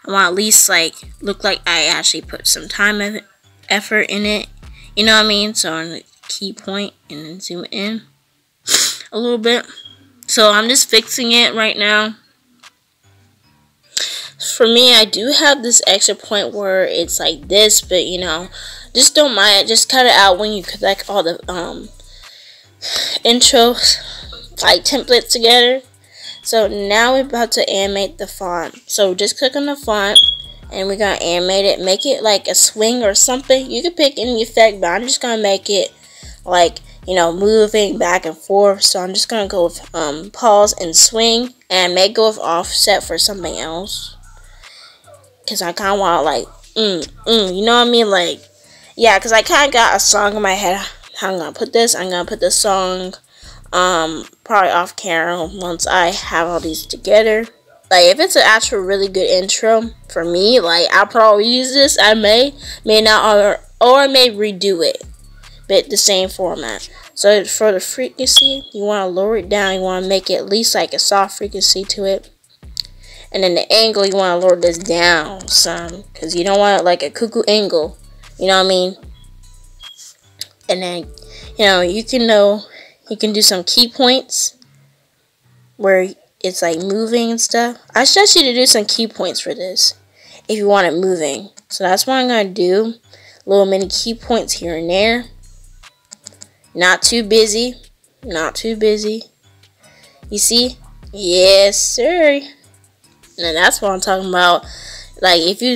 I want at least like look like I actually put some time and effort in it. You know what I mean? So on the key point and then zoom in a little bit. So I'm just fixing it right now. For me, I do have this extra point where it's like this, but you know, just don't mind it. Just cut it out when you collect all the intros, like templates together. So now we're about to animate the font. So just click on the font and we're gonna animate it. Make it like a swing or something. You can pick any effect, but I'm just gonna make it like, you know, moving back and forth. So I'm just gonna go with pause and swing, and may go with offset for something else, because I kind of want like you know what I mean, like, yeah, because I kind of got a song in my head. How I'm gonna put this. I'm gonna put this song probably off camera once I have all these together. Like, if it's an actual really good intro for me, like, I'll probably use this. I may not, or I may redo it, but the same format. So for the frequency, you want to lower it down. You want to make it at least like a soft frequency to it. And then the angle, you want to lower this down some, because you don't want like a cuckoo angle. You know what I mean? And then, you know, you can do some key points where it's like moving and stuff. I suggest you to do some key points for this if you want it moving. So that's what I'm going to do. Little mini key points here and there. Not too busy. Not too busy. You see? Yes, sir. And that's what I'm talking about. Like, if you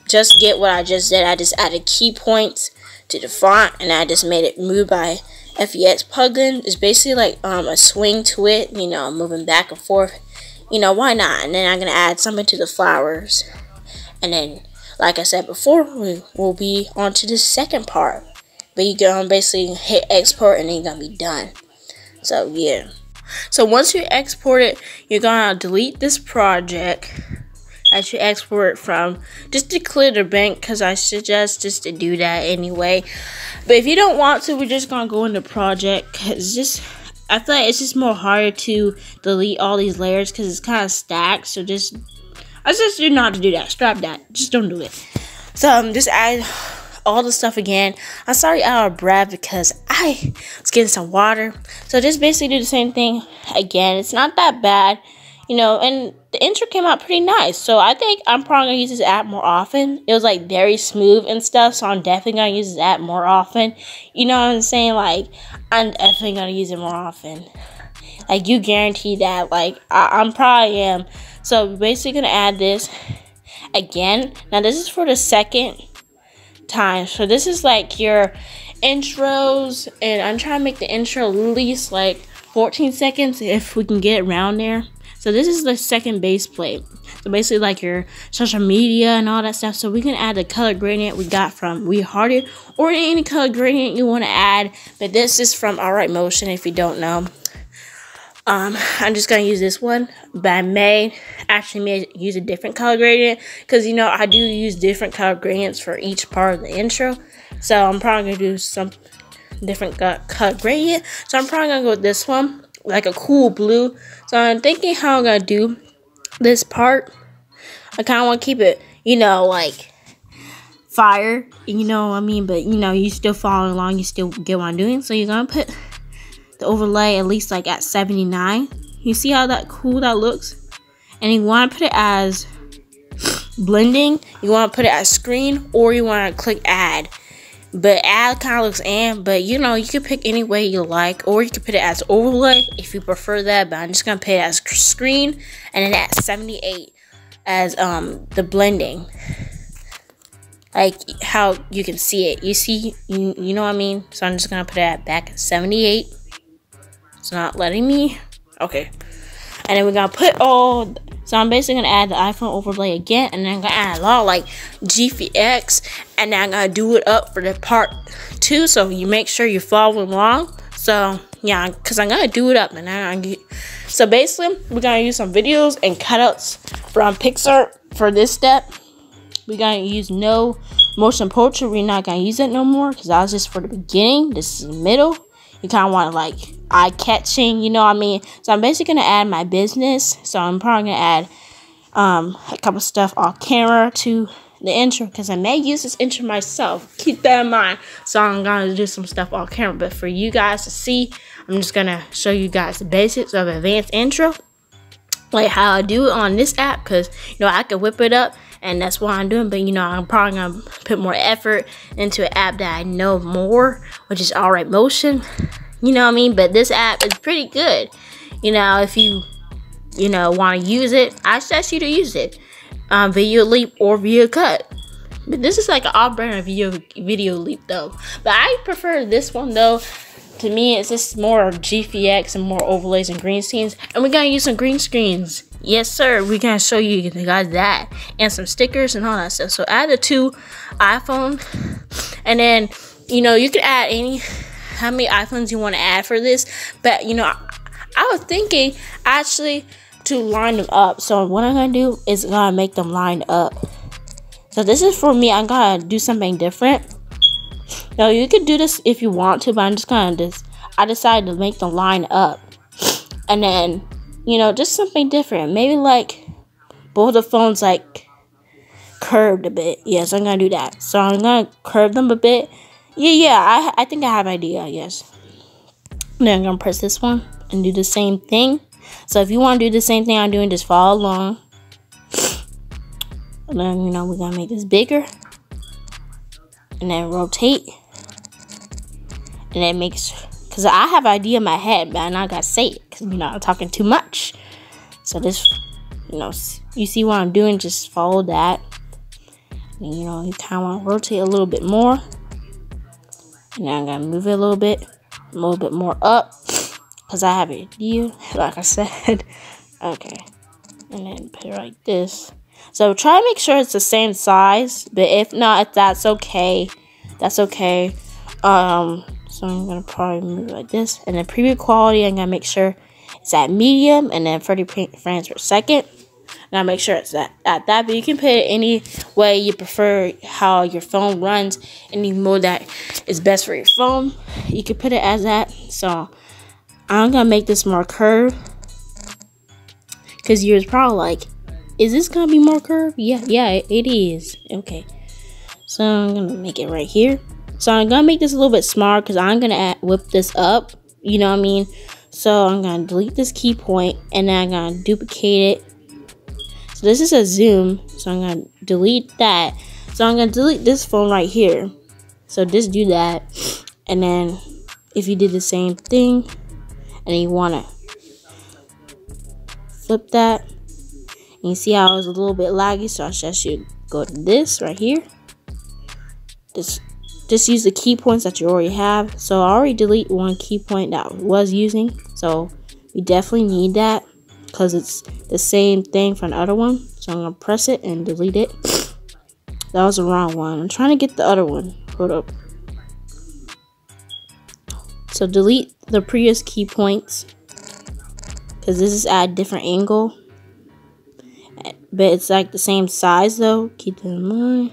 just get what I just did, I just added key points to the font, and I just made it move by FEX plugin. It's basically like a swing to it, you know, moving back and forth. You know, why not? And then I'm gonna add something to the flowers, and then, like I said before, we will be on to the second part. But you can basically hit export, and then you're gonna be done. So yeah. So once you export it, you're gonna delete this project that you export from, just to clear the bank, because I suggest just to do that anyway. But if you don't want to, we're just gonna go into project, because I feel like it's just more harder to delete all these layers because it's kind of stacked. So I suggest you not to do that. Stop that. Just don't do it. So just add all the stuff again. I'm sorry out of breath because I was getting some water. So just basically do the same thing again. It's not that bad, you know, and the intro came out pretty nice. So I think I'm probably gonna use this app more often. It was like very smooth and stuff, so I'm definitely gonna use this app more often. You know what I'm saying? Like, I'm definitely gonna use it more often. Like, you guarantee that. Like, I'm probably am. So we're basically gonna add this again. Now this is for the second time. So this is like your intros, and I'm trying to make the intro at least like 14 seconds if we can get around there. So this is the second base plate. So basically like your social media and all that stuff. So we can add the color gradient we got from We Hearted, or any color gradient you want to add. But this is from Alright Motion if you don't know. I'm just gonna use this one, but I may use a different color gradient, because you know I do use different color gradients for each part of the intro. So I'm probably gonna do some different color gradient. So I'm probably gonna go with this one, like a cool blue. So I'm thinking how I'm gonna do this part. I kind of want to keep it, you know, like fire, you know what I mean, but you know, you still following along, you still get what I'm doing. So you're gonna put the overlay at least like at 79. You see how cool that looks? And you want to put it as blending, you want to put it as screen, or you want to click add. But add kind of looks but you know, you can pick any way you like, or you can put it as overlay if you prefer that. But I'm just gonna put it as screen, and then at 78 as the blending, like how you can see it. You see, you know what I mean? So I'm just gonna put it back at 78. It's not letting me. Okay. And then we're gonna put all. So I'm basically gonna add the iPhone overlay again, and then I'm gonna add a lot like GFX, and then I'm gonna do it up for the part 2. So you make sure you're following along. So yeah, because I'm gonna do it up, and then so basically we're gonna use some videos and cutouts from Picsart for this step. We're gonna use no motion portrait. We're not gonna use it no more, because that was just for the beginning. This is the middle. You kind of want to like eye-catching, you know what I mean? So I'm basically going to add my business. So I'm probably going to add a couple stuff off camera to the intro, because I may use this intro myself. Keep that in mind. So I'm gonna do some stuff off camera, but for you guys to see, I'm just gonna show you guys the basics of advanced intro, like how I do it on this app, because you know I can whip it up and that's what I'm doing. But you know, I'm probably gonna put more effort into an app that I know more, which is Alright Motion. You know what I mean? But this app is pretty good. You know, if you want to use it, I suggest you to use it. Video Leap or Video Cut. But this is like an off-brand Video Leap though. But I prefer this one though. To me, it's just more GFX and more overlays and green screens. And we're gonna use some green screens. Yes, sir. We're gonna show you guys that and some stickers and all that stuff. So add the 2 iPhone, and then you know you can add how many iPhones you want to add for this. But you know, I was thinking actually to line them up. So what I'm gonna do is gonna make them line up. So this is for me. I'm gonna do something different. Now you could do this if you want to, but I'm just gonna I decided to make them line up, and then you know, just something different. Maybe like both the phones like curved a bit. Yes, I'm gonna do that. So I'm gonna curve them a bit. Yeah. I think I have an idea. Yes. Then I'm gonna press this one and do the same thing. So if you want to do the same thing I'm doing, just follow along. And then, you know, we're going to make this bigger. And then rotate. And then because I have an idea in my head, but I'm not going to say it. Because, you know, I'm talking too much. So this, you know, you see what I'm doing, just follow that. And, you know, you kind of want to rotate a little bit more. And then I'm going to move it a little bit more up. Because I have an idea, like I said. Okay. And then put it like this. So try to make sure it's the same size. But if not, that's okay. That's okay. So I'm going to probably move it like this. And then preview quality, I'm going to make sure it's at medium. And then 30 frames per second. Now make sure it's at that. But you can put it any way you prefer, how your phone runs. Any mode that is best for your phone. You can put it as that. So I'm gonna make this more curved, because you're probably like, is this gonna be more curved? Yeah, it is. Okay, so I'm gonna make it right here. So I'm gonna make this a little bit smaller, because I'm gonna whip this up, you know what I mean? So I'm gonna delete this key point, and then I'm gonna duplicate it. So this is a zoom, so I'm gonna delete that. So I'm gonna delete this phone right here. So just do that, and then if you did the same thing, and then you want to flip that, and you see how it was a little bit laggy, so I suggest you go to this right here. Just use the key points that you already have. So I already delete one key point that I was using, so we definitely need that, because it's the same thing from the other one. So I'm going to press it and delete it. That was the wrong one. I'm trying to get the other one. Hold up. So delete the previous key points, because this is at a different angle, but it's like the same size though. Keep that in mind.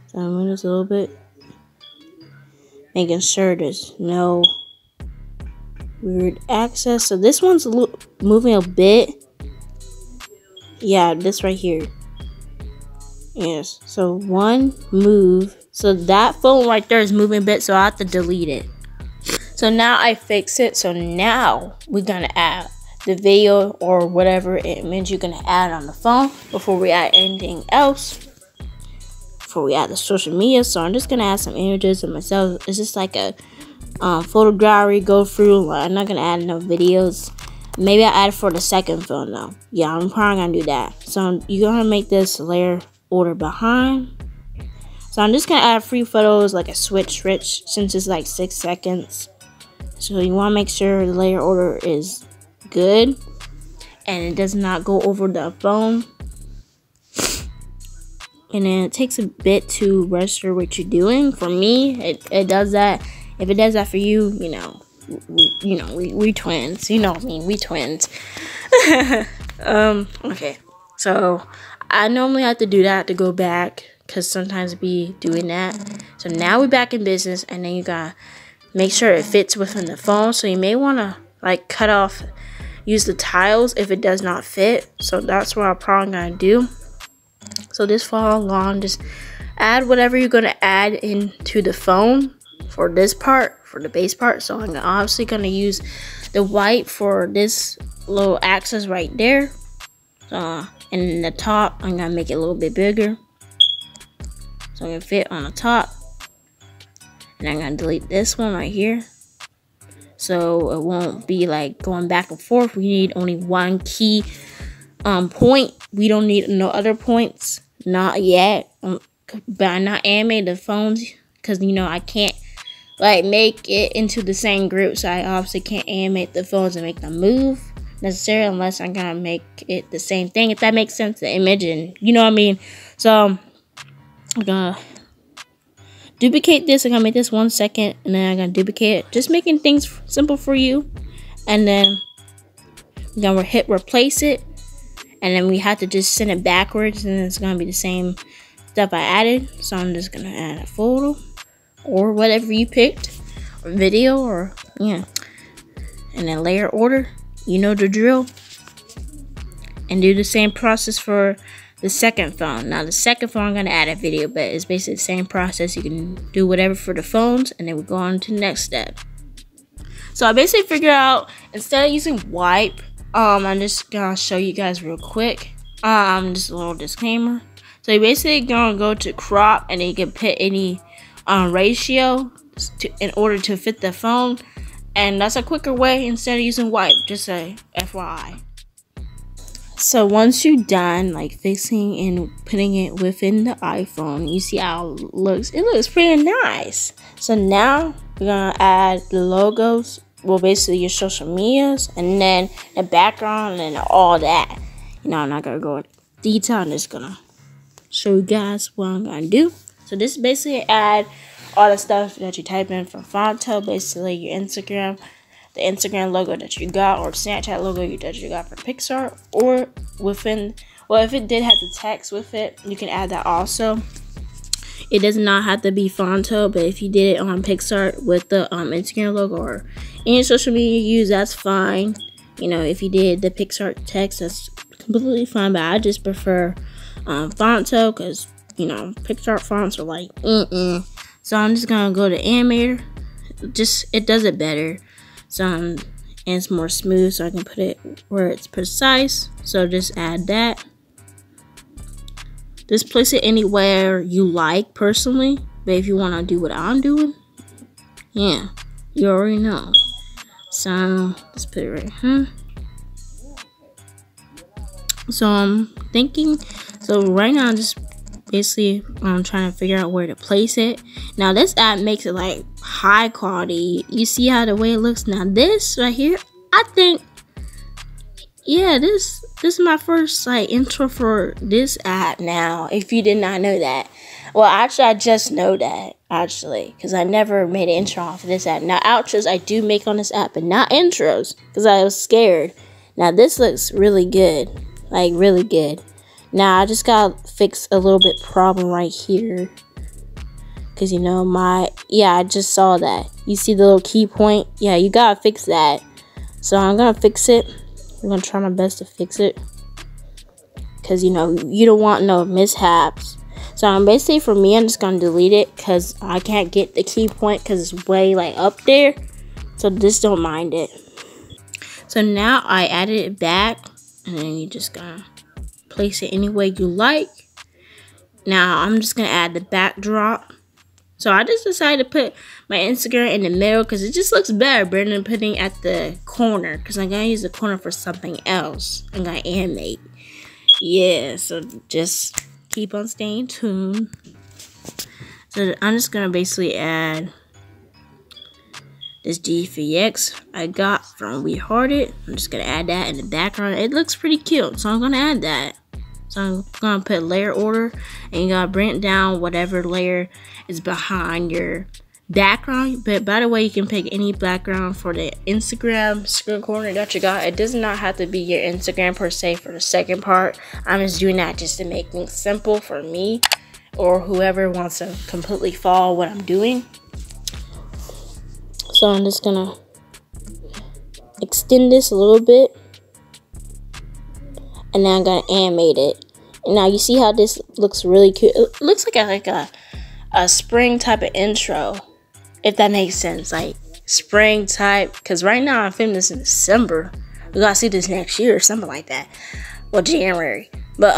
So I'm moving this a little bit, making sure there's no weird access. So this one's moving a bit. Yeah, this right here. Yes. So one move. So that phone right there is moving a bit, so I have to delete it. So now I fix it. So now we're gonna add the video or whatever image you're gonna add on the phone before we add anything else. Before we add the social media. So I'm just gonna add some images of myself. It's just like a photo gallery go through. I'm not gonna add no videos. Maybe I add it for the second phone though. Yeah, I'm probably gonna do that. So you're gonna make this layer order behind. So I'm just gonna add 3 photos, like a switch since it's like 6 seconds. So you want to make sure the layer order is good and it does not go over the phone. And then it takes a bit to register what you're doing. For me, it does that. If it does that for you, you know, we twins. You know what I mean? We twins. Okay. So I normally have to do that to go back, because sometimes be doing that. So now we're back in business, and then you gotta make sure it fits within the phone. So you may want to like cut off use the tiles if it does not fit. So that's what I'm probably gonna do. So just follow along, just add whatever you're gonna add into the phone for this part, for the base part. So I'm obviously gonna use the white for this little axis right there. And in the top, I'm gonna make it a little bit bigger so it can fit on the top. And I'm gonna delete this one right here, so it won't be like going back and forth. We need only one key point. We don't need no other points, not yet. But I'm not animating the phones because, you know, I can't like make it into the same group, so I obviously can't animate the phones and make them move necessarily unless I'm gonna make it the same thing, if that makes sense, the image, and you know what I mean. So I'm gonna duplicate this. I'm gonna make this 1 second, and then I'm gonna duplicate it, just making things simple for you. And then I'm gonna hit replace it, and then we have to just send it backwards, and it's gonna be the same stuff I added. So I'm just gonna add a photo or whatever you picked, or video, or yeah, and then layer order, you know the drill. And do the same process for the second phone. Now the second phone, I'm gonna add a video, but it's basically the same process. You can do whatever for the phones, and then we go on to the next step. So I basically figured out, instead of using wipe, I'm just gonna show you guys real quick. Just a little disclaimer. So you basically gonna go to crop, and then you can put any ratio in order to fit the phone, and that's a quicker way instead of using wipe, just a FYI. So once you're done like fixing and putting it within the iPhone, you see how it looks. It looks pretty nice. So now we're gonna add the logos, well basically your social medias, and then the background and all that. You know, I'm not gonna go into detail. I'm just gonna show you guys what I'm gonna do. So this basically add all the stuff that you type in from phonto, basically your Instagram, the Instagram logo that you got, or Snapchat logo that you got from picsart, or within, well, if it did have the text with it, you can add that also. It does not have to be phonto, but if you did it on picsart with the Instagram logo or any social media you use, that's fine. You know, if you did the picsart text, that's completely fine, but I just prefer phonto because, you know, picsart fonts are like So I'm just gonna go to animator. Just, it does it better. So and it's more smooth, so I can put it where it's precise. So just add that. Just place it anywhere you like personally, but if you want to do what I'm doing, yeah, you already know. So let's put it right here. So I'm thinking, so right now I'm just basically trying to figure out where to place it. Now this app makes it like high quality. You see how the way it looks. Now this right here, I think, yeah, this is my first like intro for this app. Now if you did not know that, well actually I just know that actually, because I never made an intro off of this app. Now outros I do make on this app, but not intros because I was scared. Now this looks really good, like really good. Now I just gotta fix a little bit problem right here, because you know I just saw that. You see the little key point? Yeah, you gotta fix that. So I'm gonna fix it. I'm gonna try my best to fix it, because you know you don't want no mishaps. So I'm basically, for me, I'm just gonna delete it because I can't get the key point because it's way like up there. So just don't mind it. So now I added it back, and then you just gotta place it any way you like. Now I'm just gonna add the backdrop. So I just decided to put my Instagram in the middle because it just looks better than putting at the corner, because I'm gonna use the corner for something else. I'm gonna animate. Yeah, so just keep on staying tuned. So I'm just gonna basically add this GFX I got from We Hearted. I'm just gonna add that in the background. It looks pretty cute, so I'm gonna add that. So I'm gonna put layer order, and you gotta bring it down whatever layer is behind your background. But by the way, you can pick any background for the Instagram screen corner that you got. It does not have to be your Instagram per se for the second part. I'm just doing that just to make things simple for me or whoever wants to completely follow what I'm doing. So I'm just gonna extend this a little bit. and now I'm gonna animate it. And now you see how this looks really cute. It looks like a spring type of intro, if that makes sense, like spring type. Because right now I'm filming this in December. We gotta see this next year or something like that. Well, January. But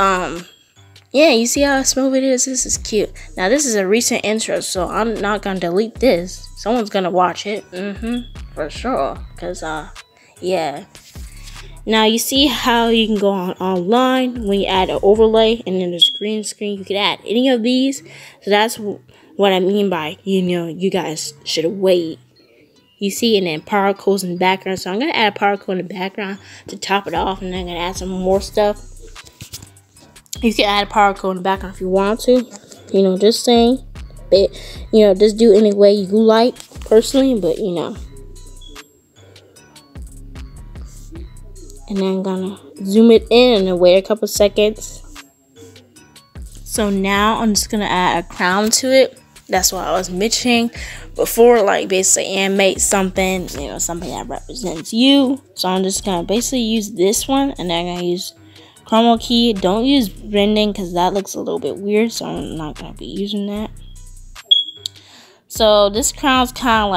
yeah, you see how smooth it is? This is cute. Now this is a recent intro, so I'm not gonna delete this. Someone's gonna watch it, for sure. Cause yeah. Now you see how you can go online when you add an overlay, and then there's green screen. You can add any of these. So that's what I mean by, you know, you guys should wait. You see, and then particles in the background. So I'm gonna add a particle in the background to top it off, and then I'm gonna add some more stuff. You can add a particle in the background if you want to. You know, just saying. But you know, just do any way you like personally. But you know. And then I'm gonna zoom it in and wait a couple seconds. So now I'm just gonna add a crown to it. That's what I was mentioning before, like basically animate something, you know, something that represents you. So I'm just gonna basically use this one, and then I'm gonna use chroma key. Don't use blending because that looks a little bit weird, so I'm not gonna be using that. So this crown's kind of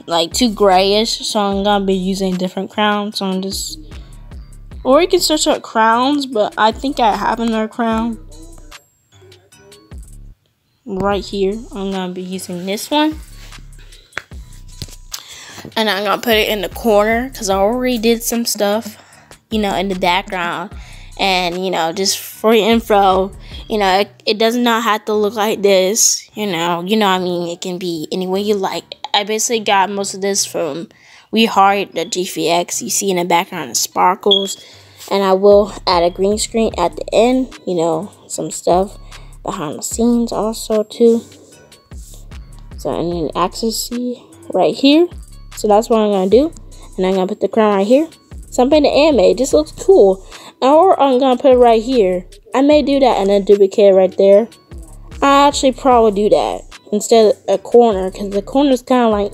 like too grayish, so I'm gonna be using a different crown. So I'm just, or you can search up crowns, but I think I have another crown right here. I'm gonna be using this one, and I'm gonna put it in the corner because I already did some stuff, you know, in the background. And you know, just for your info, you know, it does not have to look like this, you know what I mean. It can be any way you like. I basically got most of this from We Hired the GFX. You see in the background the sparkles, and I will add a green screen at the end, you know, some stuff behind the scenes also too. So, and then accuracy right here. So that's what I'm gonna do, and I'm gonna put the crown right here. Something to animate. This looks cool. Or I'm gonna put it right here. I may do that and then duplicate it right there. I actually probably do that instead of a corner, because the corner is kind of like,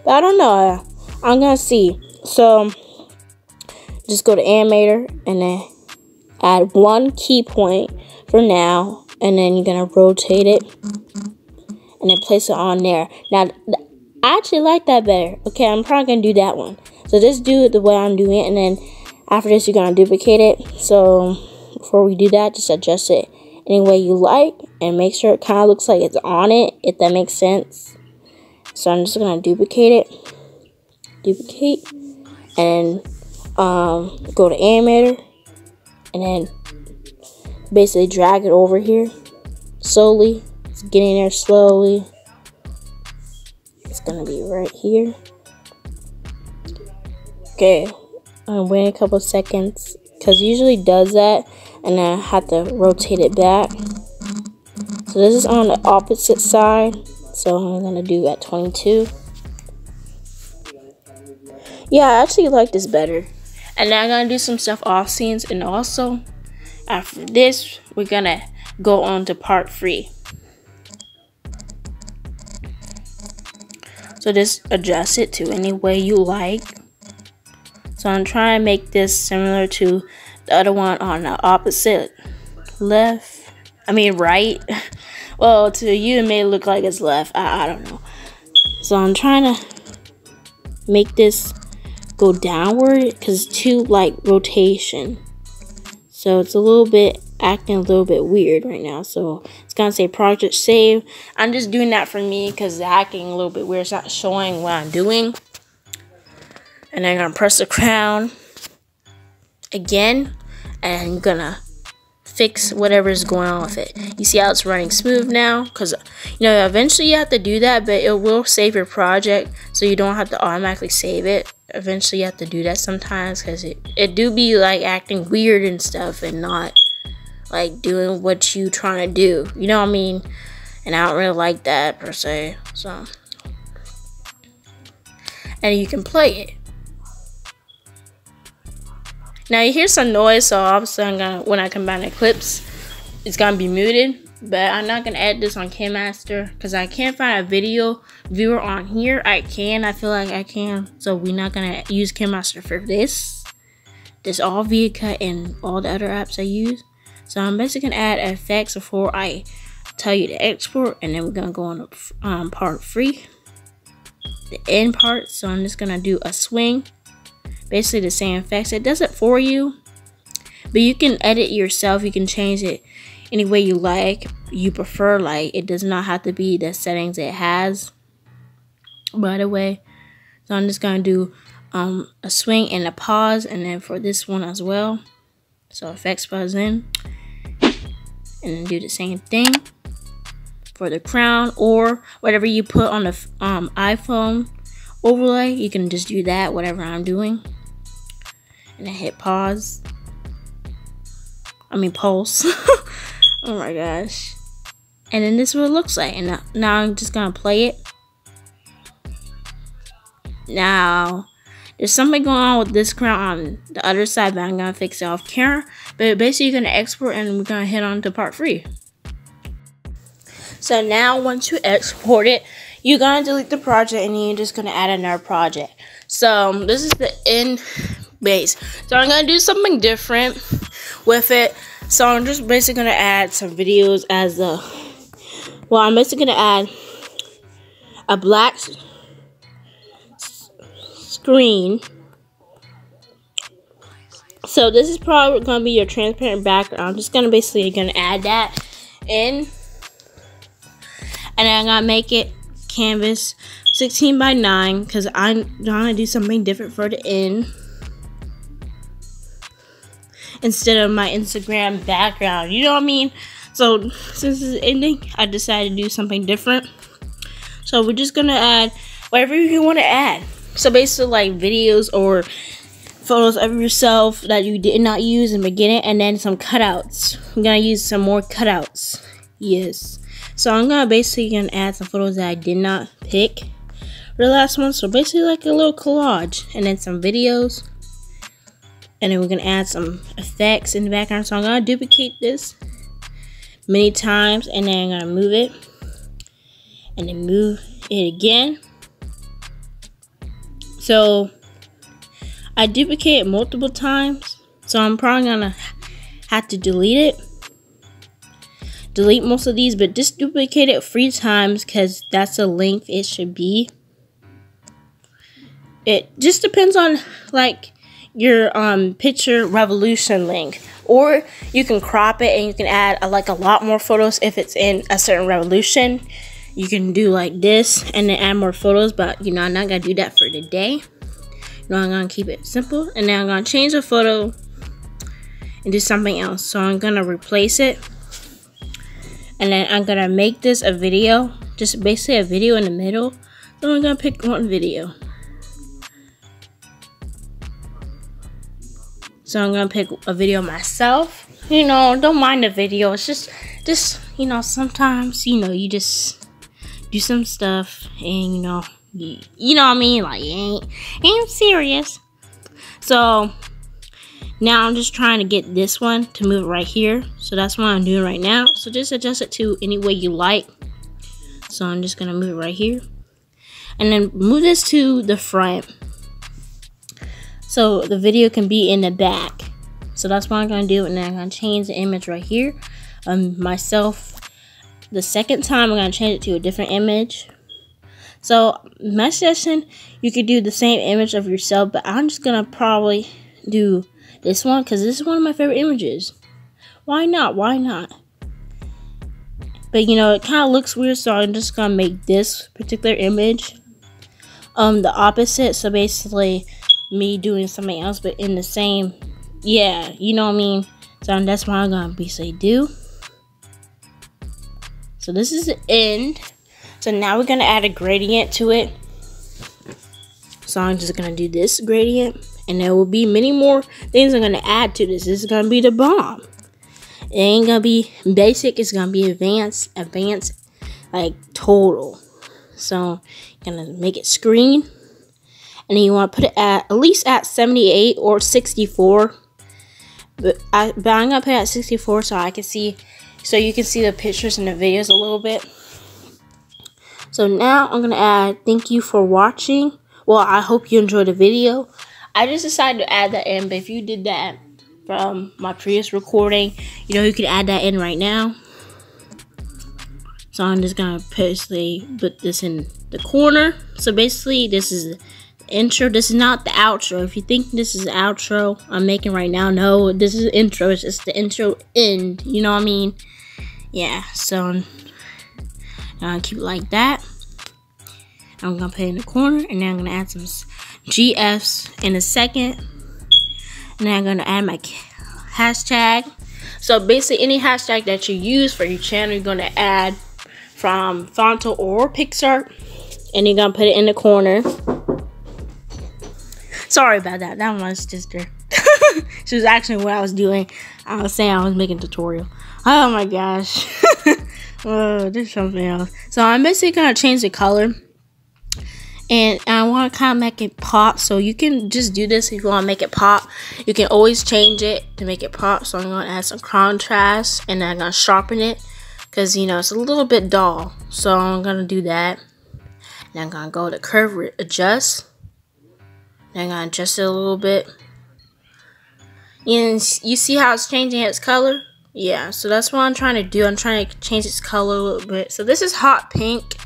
but I don't know. I'm gonna see. So just go to animator and then add one key point for now, and then you're gonna rotate it and then place it on there. Now I actually like that better. Okay, I'm probably gonna do that one. So just do it the way I'm doing it, and then after this you're gonna duplicate it. So before we do that, just adjust it any way you like and make sure it kind of looks like it's on it, if that makes sense. So I'm just gonna duplicate it, and go to animator, and then basically drag it over here slowly. It's getting there slowly. It's gonna be right here. Okay, I'm waiting a couple seconds because it usually does that, and then I have to rotate it back. So this is on the opposite side, so I'm gonna do at 22. Yeah, I actually like this better. And now I'm gonna do some stuff off scenes, and also after this we're gonna go on to part 3. So just adjust it to any way you like. So I'm trying to make this similar to the other one on the opposite right. Well, to you it may look like it's left. I don't know. So I'm trying to make this go downward because it's too like rotation. So it's a little bit acting a little bit weird right now. So it's gonna say project save. I'm just doing that for me because it's acting a little bit weird. It's not showing what I'm doing. And then I'm gonna press the crown again, and I'm gonna fix whatever is going on with it. You see how it's running smooth now? Because you know, eventually you have to do that, but it will save your project, so you don't have to automatically save it. Eventually you have to do that sometimes, because it do be like acting weird and stuff, and not like doing what you trying to do, you know what I mean? And I don't really like that per se. So, and you can play it. Now you hear some noise, so obviously I'm gonna, when I combine the clips, it's gonna be muted. But I'm not gonna edit this on KineMaster because I can't find a video viewer on here. I feel like I can, so we're not gonna use KineMaster for this. This all via cut and all the other apps I use. So I'm basically gonna add effects before I tell you to export, and then we're gonna go on part 3, the end part. So I'm just gonna do a swing, basically the same effects. It does it for you, but you can edit yourself. You can change it any way you like, you prefer. Like, it does not have to be the settings it has, by the way. So I'm just gonna do a swing and a pause, and then for this one as well. So effects pause in, and then do the same thing for the crown or whatever you put on the iPhone overlay. You can just do that, whatever I'm doing, and then hit pause. Pulse. Oh my gosh. And then this is what it looks like. And now I'm just gonna play it. Now, there's something going on with this crown on the other side, but I'm gonna fix it off camera. But basically, you're gonna export, and we're gonna head on to part 3. So now, once you export it, you're gonna delete the project, and then you're just gonna add another project. So this is the end base. So I'm gonna do something different with it. So I'm just basically gonna add some videos as a. Well, I'm basically gonna add a black screen. So this is probably gonna be your transparent background. I'm just gonna add that in, and then I'm gonna make it canvas 16 by 9 because I'm gonna do something different for the end instead of my Instagram background. You know what I mean? So since this is ending, I decided to do something different. So we're just gonna add whatever you want to add. So basically, like videos or photos of yourself that you did not use in the beginning, and then some cutouts. I'm gonna use some more cutouts. Yes. So I'm gonna add some photos that I did not pick for the last one. So basically like a little collage, and then some videos, and then we're gonna add some effects in the background. So I'm gonna duplicate this many times, and then I'm gonna move it, and then move it again. So I duplicate it multiple times, so I'm probably gonna have to delete most of these, but just duplicate it 3 times because that's the length it should be. It just depends on like your picture revolution length, or you can crop it and you can add like a lot more photos if it's in a certain revolution. You can do like this and then add more photos, but you know, I'm not gonna do that for today. No, I'm gonna keep it simple, and then I'm gonna change the photo and do something else. So I'm gonna replace it, and then I'm gonna make this a video, just basically a video in the middle. So I'm gonna pick one video. So I'm gonna pick a video myself. You know, don't mind the video. It's just you know, sometimes you know you just do some stuff, and you know what I mean, like ain't serious. So now I'm just trying to get this one to move right here. So that's what I'm doing right now. So just adjust it to any way you like. So I'm just gonna move it right here, and then move this to the front so the video can be in the back. So that's what I'm gonna do, and then I'm gonna change the image right here. Myself, the second time I'm gonna change it to a different image. So my suggestion, you could do the same image of yourself, but I'm just gonna probably do this one because this is one of my favorite images. Why not? Why not? But you know, it kind of looks weird, so I'm just gonna make this particular image the opposite. So basically me doing something else, but in the same, yeah, you know what I mean. So that's what I'm gonna basically do. So this is the end. So now we're gonna add a gradient to it. So I'm just gonna do this gradient, and there will be many more things I'm gonna add to this. This is gonna be the bomb. It ain't gonna be basic, it's gonna be advanced, like total. So you're gonna make it screen, and then you wanna put it at least at 78 or 64. But I'm gonna put it at 64 so I can see, so you can see the pictures and the videos a little bit. So now I'm gonna add thank you for watching. Well, I hope you enjoyed the video. I just decided to add that in, but if you did that from my previous recording, you know, you could add that in right now. So I'm just gonna basically put this in the corner. So basically this is the intro. This is not the outro. If you think this is the outro I'm making right now, no, this is the intro. It's just the intro end. You know what I mean? Yeah, so I'm gonna keep it like that. I'm gonna put it in the corner, and then I'm gonna add some GFs in a second. And then I'm gonna add my hashtag. So basically any hashtag that you use for your channel, you're gonna add from phonto or picsart, and you're gonna put it in the corner. Sorry about that. That was my sister. She was actually what I was doing. I was saying I was making a tutorial. Oh my gosh. Oh, there's something else. So I'm basically gonna change the color, and I want to kind of make it pop. So you can just do this if you want to make it pop. You can always change it to make it pop. So I'm gonna add some contrast, and then I'm gonna sharpen it, because you know it's a little bit dull. So I'm gonna do that. And I'm gonna go to curve adjust. And I'm gonna adjust it a little bit. And you see how it's changing its color? Yeah, so that's what I'm trying to do. I'm trying to change its color a little bit. So this is hot pink.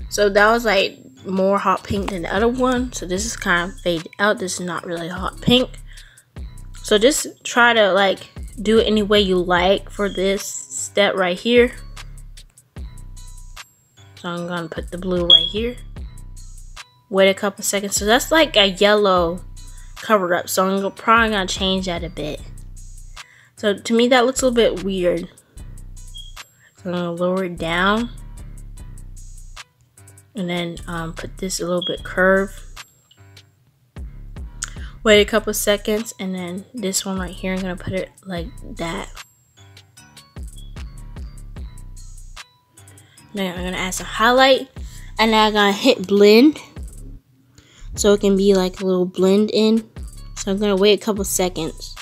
So that was like more hot pink than the other one. So this is kind of faded out. This is not really hot pink. So just try to like do it any way you like for this step right here. So I'm gonna put the blue right here. Wait a couple seconds. So that's like a yellow covered up. So I'm probably gonna change that a bit. So to me that looks a little bit weird. So I'm gonna lower it down. And then put this a little bit curved. Wait a couple seconds, and then this one right here, I'm gonna put it like that. Then I'm gonna add some highlight, and then I'm gonna hit blend, so it can be like a little blend in. So I'm gonna wait a couple seconds.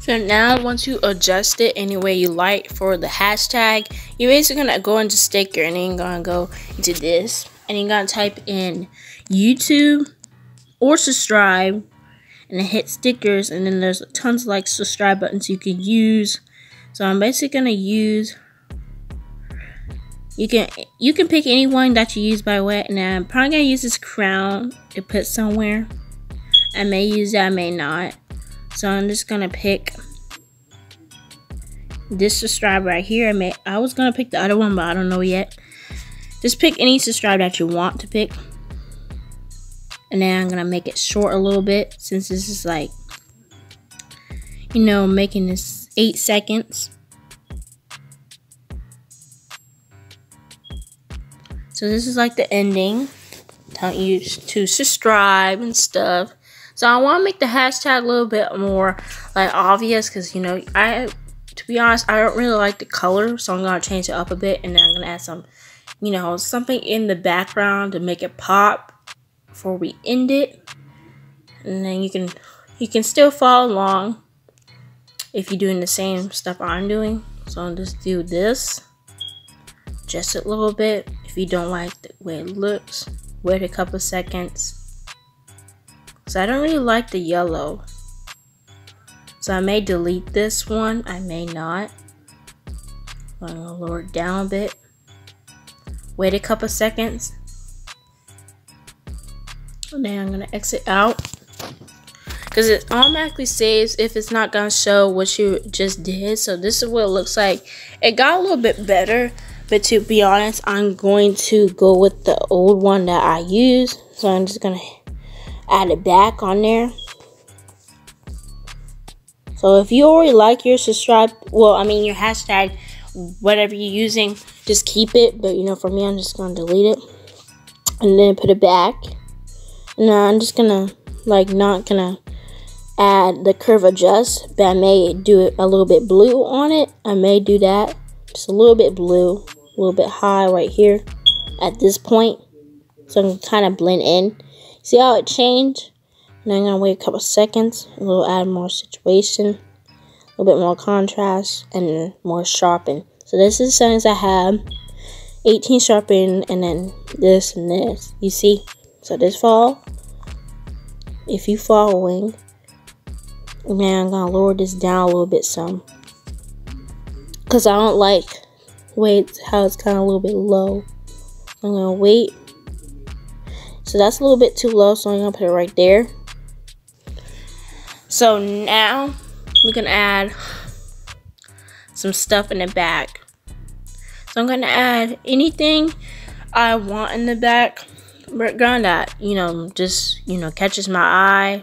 So now once you adjust it any way you like for the hashtag, you're basically gonna go into sticker, and then you're gonna go into this, and you're gonna type in YouTube or subscribe, and then hit stickers, and then there's tons of like subscribe buttons you can use. So I'm basically gonna use, you can pick any one that you use by the way, and I'm probably gonna use this crown to put somewhere. I may use that, I may not. So I'm just gonna pick this subscribe right here. I was gonna pick the other one, but I don't know yet. Just pick any subscribe that you want to pick. And then I'm gonna make it short a little bit, since this is like, you know, making this 8 seconds. So this is like the ending, telling you to subscribe and stuff. So I want to make the hashtag a little bit more like obvious, because you know, to be honest, I don't really like the color, so I'm gonna change it up a bit, and then I'm gonna add some, you know, something in the background to make it pop before we end it. And then you can still follow along if you're doing the same stuff I'm doing. So I'll just do this, adjust it a little bit. If you don't like the way it looks, wait a couple seconds. So I don't really like the yellow, so I may delete this one, I may not. I'm gonna lower it down a bit, wait a couple seconds, and then I'm gonna exit out, because it automatically saves if it's not gonna show what you just did. So this is what it looks like. It got a little bit better, but to be honest, I'm going to go with the old one that I used. So I'm just gonna add it back on there. So if you already like your subscribe, well, I mean your hashtag, whatever you're using, just keep it. But you know, for me, I'm just gonna delete it and then put it back. And I'm just gonna like not gonna add the curve adjust, but I may do it a little bit blue on it. I may do that, just a little bit blue, a little bit high right here at this point, so I can kind of blend in. See how it changed? And I'm gonna wait a couple seconds, a little add more situation, a little bit more contrast, and more sharpen. So this is the settings I have. 18 sharpen, and then this and this. You see? So this fall, if you following. Man, I'm gonna lower this down a little bit some, because I don't like how it's kind of a little bit low. I'm gonna wait. So that's a little bit too low, so I'm gonna put it right there. So now we're gonna add some stuff in the back. So I'm gonna add anything I want in the background that, just, catches my eye.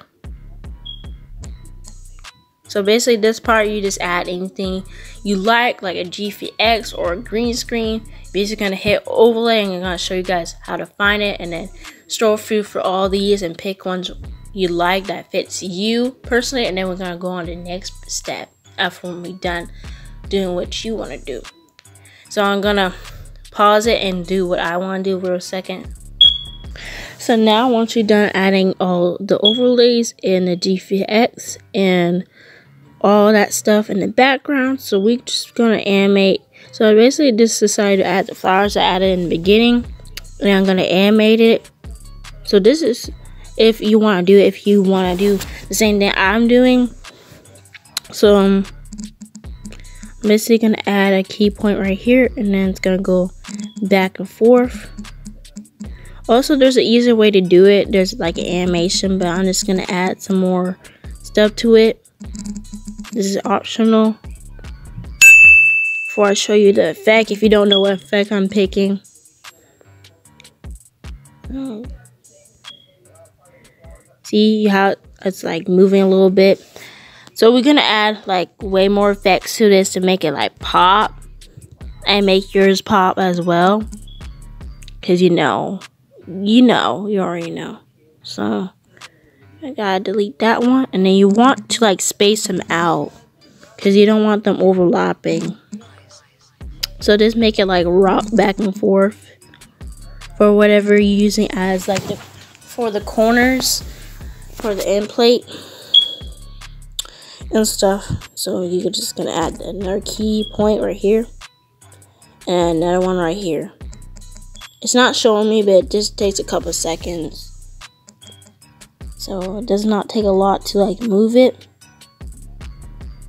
So basically this part, you just add anything you like a GFX or a green screen. Basically gonna hit overlay, and I'm gonna show you guys how to find it, and then scroll through for all these and pick ones you like that fits you personally, and then we're gonna go on to the next step after we're done doing what you want to do. So I'm gonna pause it and do what I want to do for a second. So now once you're done adding all the overlays and the GFX and all that stuff in the background, so we're just gonna animate. So I basically just decided to add the flowers I added in the beginning, and I'm gonna animate it. So this is if you want to do it, if you want to do the same thing I'm doing. So I'm basically gonna add a key point right here, and then it's gonna go back and forth. Also, there's an easier way to do it. There's like an animation, but I'm just gonna add some more stuff to it. This is optional. Before I show you the effect, if you don't know what effect I'm picking. See how it's like moving a little bit. So we're gonna add like way more effects to this to make it like pop and make yours pop as well. Cause you already know. So I gotta delete that one, and then you want to like space them out because you don't want them overlapping. So just make it like rock back and forth for whatever you're using as like for the corners, for the end plate and stuff. So you're just gonna add another key point right here and another one right here. It's not showing me, but it just takes a couple seconds. So it does not take a lot to like move it.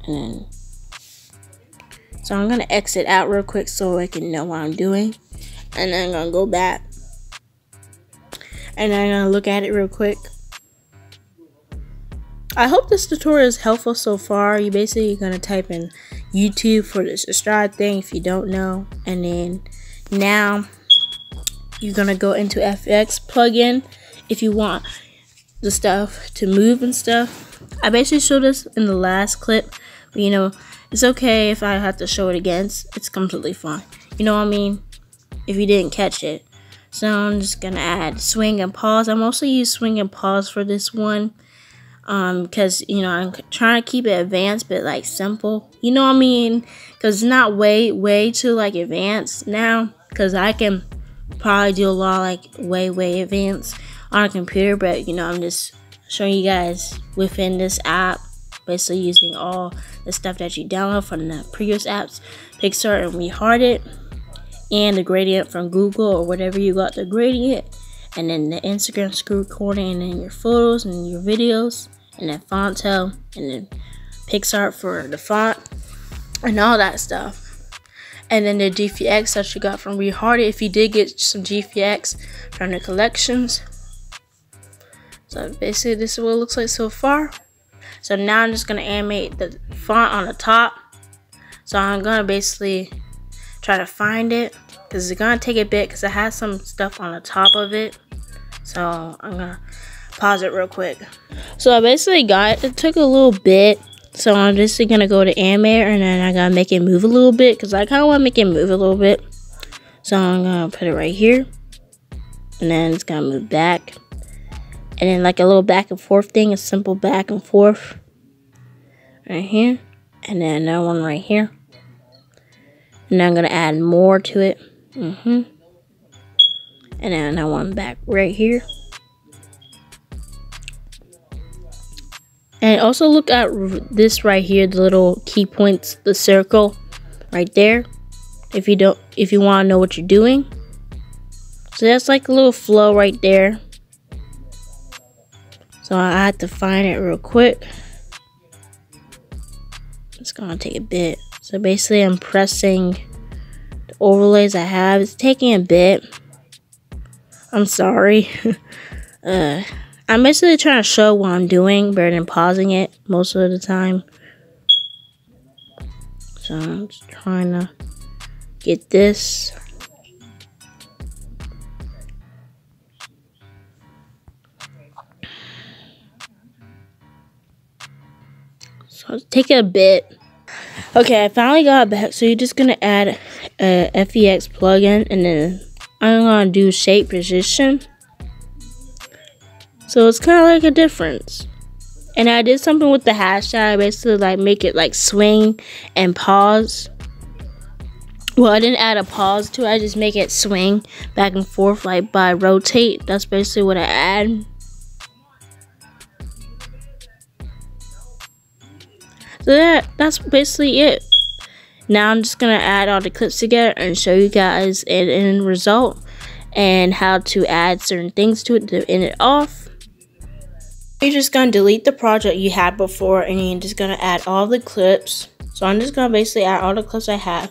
And then, so I'm gonna exit out real quick so I can know what I'm doing. And then I'm gonna go back. And then I'm gonna look at it real quick. I hope this tutorial is helpful so far. You basically gonna type in YouTube for the subscribe thing if you don't know. And then now you're gonna go into FX plugin if you want the stuff to move and stuff. I basically showed this in the last clip, but it's okay if I have to show it again. It's completely fine. You know what I mean? If you didn't catch it. So I'm just gonna add swing and pause. I mostly use swing and pause for this one. Because I'm trying to keep it advanced but like simple. You know what I mean? Because it's not way too like advanced now. Because I can probably do a lot like way advanced on a computer, but I'm just showing you guys within this app, basically using all the stuff that you download from the previous apps, Picsart and Rarities, and the gradient from Google or whatever you got the gradient, and then the Instagram screen recording, and then your photos and your videos, and then phonto, and then Picsart for the font and all that stuff. And then the GFX that you got from Rarities, if you did get some GFX from the collections. So basically this is what it looks like so far. So now I'm just gonna animate the font on the top. So I'm gonna basically try to find it, because it's gonna take a bit because it has some stuff on the top of it. So I'm gonna pause it real quick. So I basically got it. It took a little bit. So I'm just gonna go to animate, and then I gotta make it move a little bit because I kind of want to make it move a little bit. So I'm gonna put it right here, and then it's gonna move back, and then like a little back and forth thing, a simple back and forth right here, and then another one right here, and then I'm gonna add more to it. And then another one back right here. And also look at this right here, the little key points, the circle right there. If you want to know what you're doing. So that's like a little flow right there. So I have to find it real quick. It's gonna take a bit. So basically I'm pressing the overlays I have. It's taking a bit. I'm sorry. I'm basically trying to show what I'm doing better than pausing it most of the time. So I'm just trying to get this. So it's taking a bit. Okay, I finally got it back. So you're just gonna add a FEX plugin, and then I'm gonna do shape position. So it's kind of like a difference. And I did something with the hashtag, basically like make it like swing and pause. Well, I didn't add a pause to it, I just make it swing back and forth like by rotate. That's basically what I add. So that's basically it. Now I'm just gonna add all the clips together and show you guys an end result and how to add certain things to it to end it off. You're just gonna delete the project you had before, and you're just gonna add all the clips. So I'm just gonna basically add all the clips I have,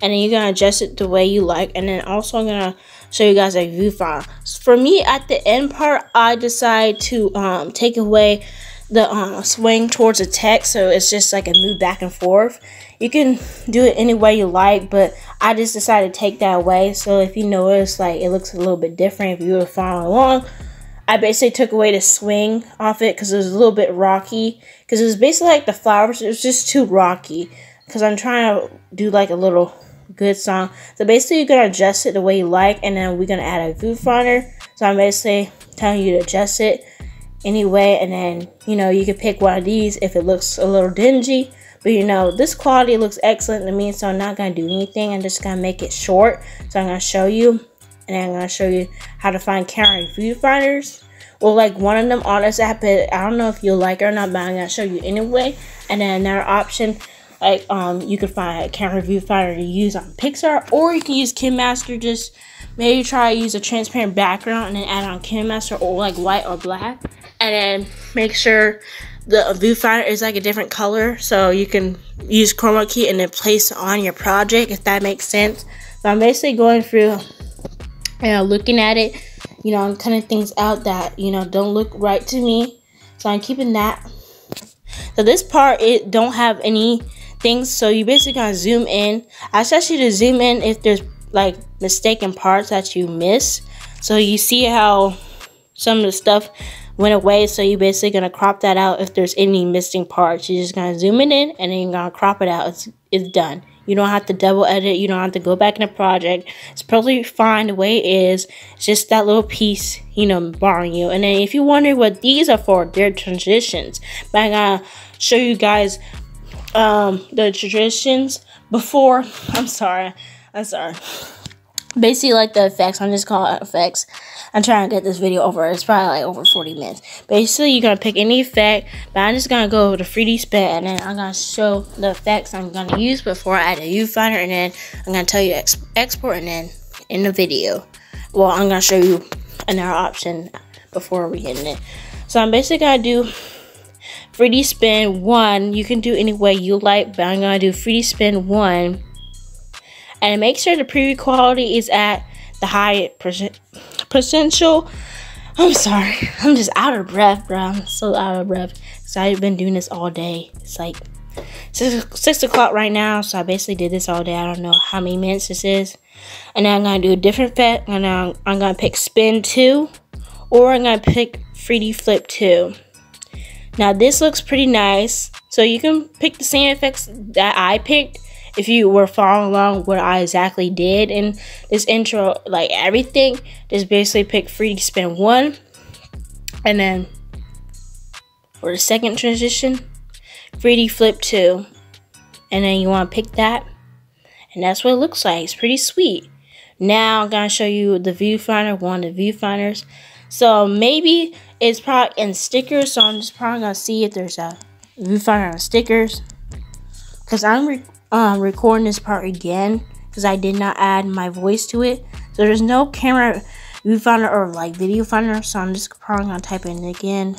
and then you're gonna adjust it the way you like. And then also I'm gonna show you guys a viewfinder. For me, at the end part, I decide to take away the swing towards the text, so it's just like a move back and forth. You can do it any way you like, but I just decided to take that away. So if you notice, like, it looks a little bit different if you were following along. I basically took away the swing off it because it was a little bit rocky. Because it was basically like the flowers. It was just too rocky. Because I'm trying to do like a little good song. So basically you're going to adjust it the way you like. And then we're going to add a viewfinder. So I'm basically telling you to adjust it anyway. And then, you know, you can pick one of these if it looks a little dingy. But, you know, this quality looks excellent to me. So I'm not going to do anything. I'm just going to make it short. So I'm going to show you. And then I'm going to show you how to find camera viewfinders. Well, like one of them on this app, I don't know if you'll like it or not, but I'm going to show you anyway. And then another option, like you can find a camera viewfinder to use on Picsart. Or you can use KineMaster. Just maybe try to use a transparent background and then add on KineMaster, or like white or black. And then make sure the viewfinder is like a different color. So you can use chroma key and then place it on your project, if that makes sense. So I'm basically going through, looking at it, you know, I'm cutting things out that, you know, don't look right to me. So I'm keeping that. So this part, it don't have any things. So you basically gotta zoom in. I suggest you to zoom in if there's like mistaken parts that you miss. So you see how some of the stuff went away. So you basically gonna crop that out if there's any missing parts. You're just gonna zoom it in and then you're gonna crop it out. It's done. You don't have to double edit. You don't have to go back in the project. It's perfectly fine the way it is. It's just that little piece, you know, bothering you. And then if you wonder what these are for, they're transitions. But I'm gonna show you guys the transitions before. I'm sorry. Basically, like the effects. I'm just calling it effects. I'm trying to get this video over. It's probably like over 40 minutes. Basically, you're going to pick any effect. But I'm just going to go over the 3D spin. And then I'm going to show the effects I'm going to use before I add a viewfinder. And then I'm going to tell you to export. And then in the video, well, I'm going to show you another option before we hit it. So I'm basically going to do 3D spin 1. You can do any way you like. But I'm going to do 3D spin 1. And make sure the preview quality is at the high potential. I'm sorry. I'm just out of breath, bro. I'm so out of breath. So I've been doing this all day. It's like 6 o'clock right now. So I basically did this all day. I don't know how many minutes this is. And then I'm going to do a different effect. And I'm going to pick spin 2. Or I'm going to pick 3D flip 2. Now this looks pretty nice. So you can pick the same effects that I picked. If you were following along what I exactly did in this intro, like everything, just basically pick 3D spin 1. And then for the second transition, 3D flip 2. And then you want to pick that. And that's what it looks like. It's pretty sweet. Now I'm going to show you the viewfinder, one of the viewfinders. So maybe it's probably in stickers. So I'm just probably going to see if there's a viewfinder on stickers. Because I'm recording this part again because I did not add my voice to it. So there's no camera viewfinder or like video finder. So I'm just probably going to type in again.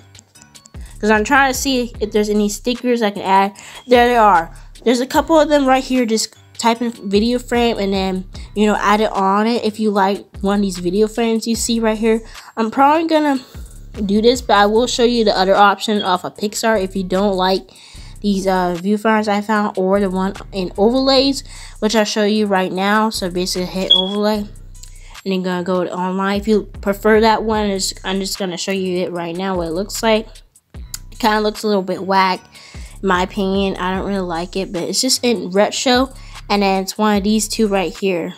because I'm trying to see if there's any stickers I can add. There they are. There's a couple of them right here. Just type in video frame and then, you know, add it on it if you like one of these video frames you see right here. I'm probably gonna do this, but I will show you the other option off of Picsart if you don't like these viewfinders I found, or the one in overlays, which I'll show you right now. So basically hit overlay and then gonna go to online. If you prefer that one, I'm just gonna show you it right now what it looks like. It kind of looks a little bit whack in my opinion. I don't really like it, but it's just in retro, and then it's one of these two right here.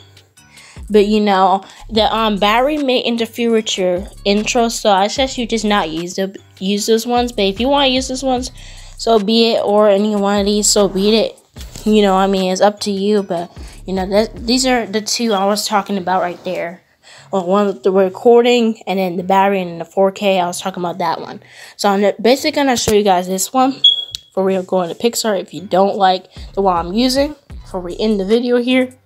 But you know, the battery may interfere with your intro, so I suggest you just not use those ones. But if you want to use those ones, so be it, or any one of these, so be it. You know, I mean, it's up to you. But you know, these are the two I was talking about right there. Well, one with the recording, and then the battery, and the 4K. I was talking about that one. So I'm basically gonna show you guys this one before we go into Picsart. If you don't like the one I'm using, before we end the video here.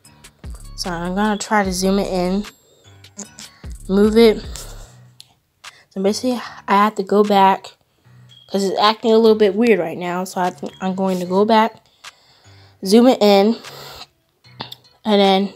So I'm gonna try to zoom it in, move it. So basically, I have to go back because it's acting a little bit weird right now. So I'm going to go back, zoom it in, and then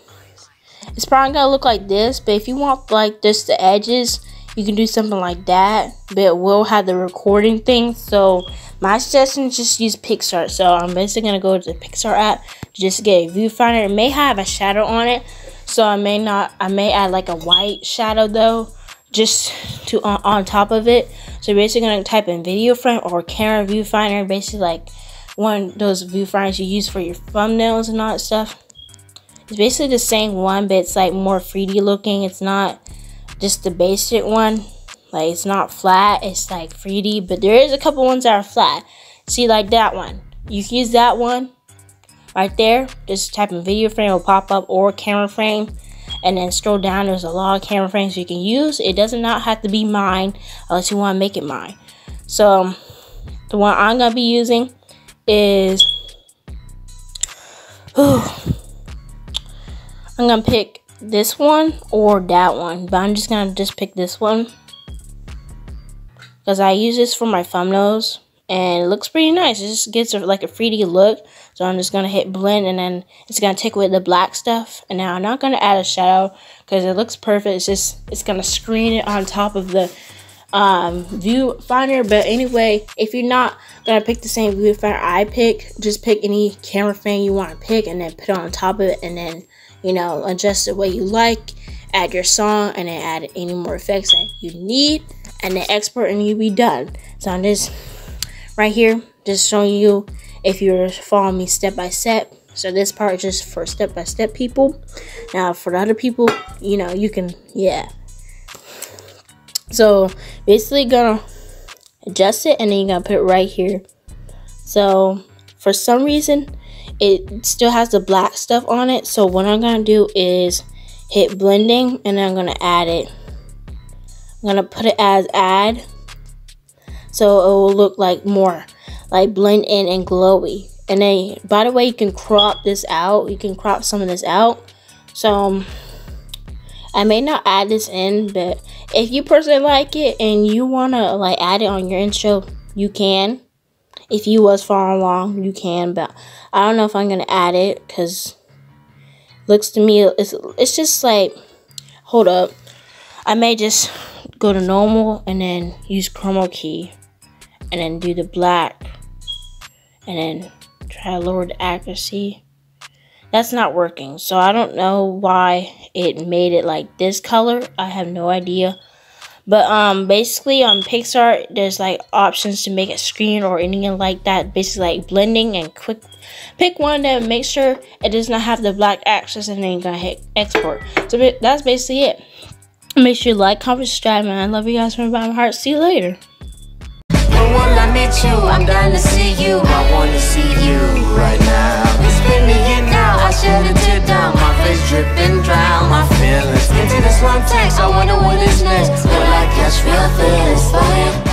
it's probably gonna look like this. But if you want like just the edges, you can do something like that. But it will have the recording thing. So my suggestion is just use Picsart. So I'm basically gonna go to the Picsart app to just get a viewfinder. It may have a shadow on it, so I may add like a white shadow though, just to on top of it. So basically gonna type in video frame or camera viewfinder, basically like one of those viewfinders you use for your thumbnails and all that stuff. It's basically the same one, but it's like more 3D looking. It's not just the basic one. Like, it's not flat, it's like 3D, but there is a couple ones that are flat. See, like that one. You can use that one right there. Just type in video frame, will pop up, or camera frame. And then scroll down, there's a lot of camera frames you can use. It does not have to be mine unless you want to make it mine. So, the one I'm going to be using is... I'm going to pick this one or that one, but I'm just going to pick this one, because I use this for my thumbnails and it looks pretty nice. It just gives like a 3D look. So I'm just gonna hit blend, and then it's gonna take away the black stuff. And now I'm not gonna add a shadow because it looks perfect. It's gonna screen it on top of the viewfinder. But anyway, if you're not gonna pick the same viewfinder I pick, just pick any camera frame you want to pick and then put it on top of it, and then, you know, adjust the way you like, add your song, and then add any more effects that you need, and then export, and you'll be done. So I'm just right here just showing you if you're following me step by step. So this part is just for step by step people. Now for the other people, you know, you can, yeah. So basically gonna adjust it, and then you're gonna put it right here. So for some reason it still has the black stuff on it. So what I'm gonna do is hit blending, and then I'm gonna add it. I'm gonna put it as add, so it will look like more like blend in and glowy. And then, by the way, you can crop this out. You can crop some of this out. So I may not add this in, but if you personally like it and you wanna like add it on your intro, you can. If you was following along, you can. But I don't know if I'm gonna add it, because looks to me it's just like, hold up, I may just go to normal and then use chroma key and then do the black and then try to lower the accuracy. That's not working, so I don't know why it made it like this color. I have no idea. But basically on Picsart, there's like options to make it screen or anything like that. Basically like blending, and quick pick one that make sure it does not have the black access, and then you're gonna hit export. So that's basically it. Make sure you like, comment, subscribe, man. I love you guys from the bottom of my heart. See you later. When will I meet you? I'm dying to see you. I want to see you right now. It's been a year now. I shed a tear down. My face dripping, drown my feelings into this long text. I wonder what is next. Will I catch real feelings for you?